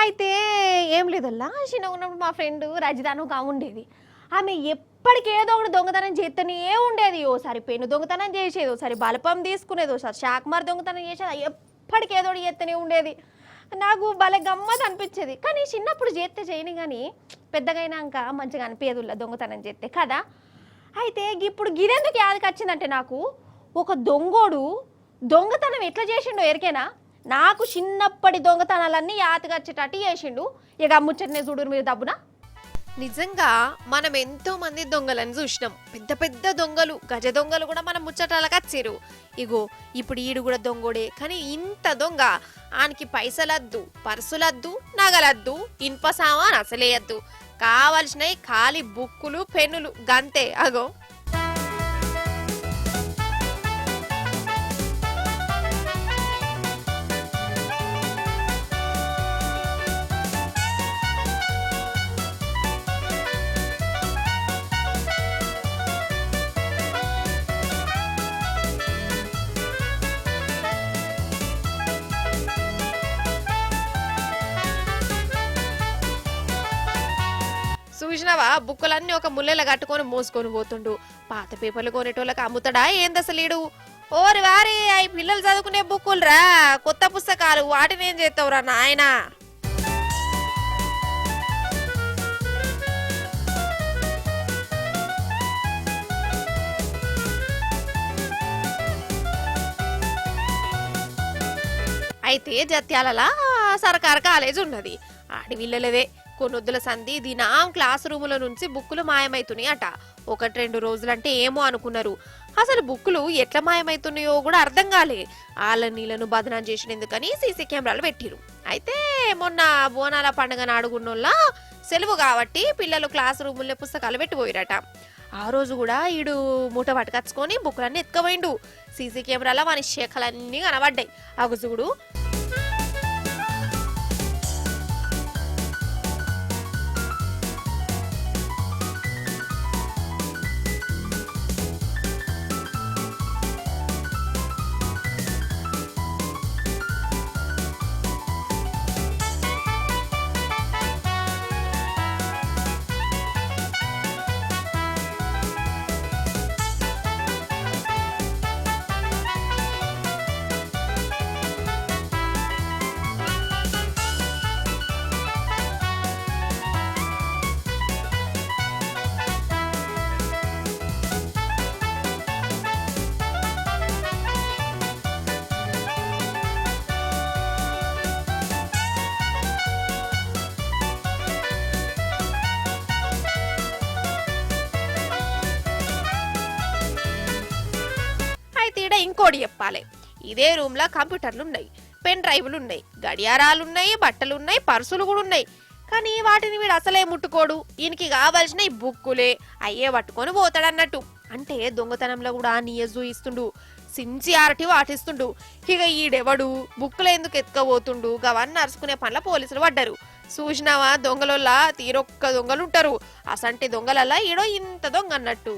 అయితే ఏం లేదల్లా చిన్నగా ఉన్నప్పుడు మా ఫ్రెండ్ రజితాను ఉండేది. ఆమె ఎప్పటికి ఏదో ఒకటి దొంగతనం చేస్తూనే ఉండేది. ఓసారి పెన్ను దొంగతనం చేసేది, ఓసారి బలపం తీసుకునేది, ఓసారి షాక్మార్ దొంగతనం చేసేది. ఎప్పటికి ఏదో ఒకటి చేస్తూనే ఉండేది. నాకు భలే గమ్మత్ అనిపించేది. కానీ చిన్నప్పుడు చేస్తే చేయని కానీ పెద్దగా అయినాక మంచిగా అనిపించదుల్లా దొంగతనం చేస్తే కదా. అయితే ఇప్పుడు గిదెందుకు యాదకి వచ్చిందంటే నాకు ఒక దొంగోడు దొంగతనం ఎట్లా చేసిండో ఎరికేనా. నాకు చిన్నప్పటి దొంగతనాలన్నీ యాతగా వచ్చేటట్టు చేసిండు. ఇక ముచ్చటనే చూడు మీరు దబ్బున. నిజంగా మనం ఎంతో మంది దొంగలను చూసినాం. పెద్ద పెద్ద దొంగలు, గజ దొంగలు కూడా మనం ముచ్చటాలకు వచ్చారు. ఇగో ఇప్పుడు ఈడు కూడా దొంగోడే. కానీ ఇంత దొంగ ఆనికి పైసలద్దు, పర్సులద్దు, నగలద్దు, ఇనుప సామాన్ అసలేయద్దు. కావలసినవి ఖాళీ బుక్కులు, పెన్నులు గంతే. అగో చూసినావా, బుక్కులన్నీ ఒక ముల్లెల కట్టుకొని మోసుకొని పోతుండు. పాత పేపర్లు కొనేటోళ్ళకి అమ్ముతాడా ఏందసలీడు? ఓరి వారి అవి పిల్లలు చదువుకునే బుక్కులు రా, కొత్త పుస్తకాలు, వాటిని ఏం చేస్తావురా నాయనా? అయితే జత్యాలలా సర్కారు కాలేజ్ ఉన్నది. ఆడివిల్లలదే కొన్నొద్దుల సంధి దినం క్లాస్ రూముల నుంచి బుక్కులు మాయమైతున్నాయి అట. 1-2 రోజులంటే ఏమో అనుకున్నారు. అసలు బుక్కులు ఎట్లా మాయమైతున్నాయో కూడా అర్థం కాలే. వాళ్ళ నీళ్లను బదనాం చేసినందుకని సీసీ కెమెరాలు పెట్టిరు. అయితే మొన్న బోనాల పండుగ నాడుగున్నోళ్ళ సెలవు కాబట్టి పిల్లలు క్లాస్ రూముల్లో పుస్తకాలు పెట్టిపోయిరట. ఆ రోజు కూడా ఈడు మూట పట్టుకచ్చుకొని బుక్కులన్నీ ఎత్తుకపోయిండు. సీసీ కెమెరాలో వాని శేఖలన్నీ కనబడ్డాయి. అగుజుగుడు ఇంకోటి చెప్పాలి. ఇదే రూమ్ లో కంప్యూటర్లు ఉన్నాయి, పెన్ డ్రైవ్లు ఉన్నాయి, గడియారాలు ఉన్నాయి, బట్టలు ఉన్నాయి, పర్సులు కూడా ఉన్నాయి. కానీ వాటిని వీడు అసలే ముట్టుకోడు. ఈయనకి కావాల్సిన ఈ బుక్కులే అయ్యే పట్టుకొని పోతాడన్నట్టు. అంటే దొంగతనంలో కూడా నియజు ఇస్తుండు, సిన్సియారిటీ వాటిస్తుండు. ఇక ఈడెవడు బుక్కులు ఎందుకు ఎత్తుకపోతుండు గవన్నీ నరుచుకునే పనుల పోలీసులు పడ్డారు. చూసినావా, దొంగలల్లా తీరొక్క దొంగలు ఉంటారు. అసంటి దొంగలల్లా ఈడో ఇంత దొంగ అన్నట్టు.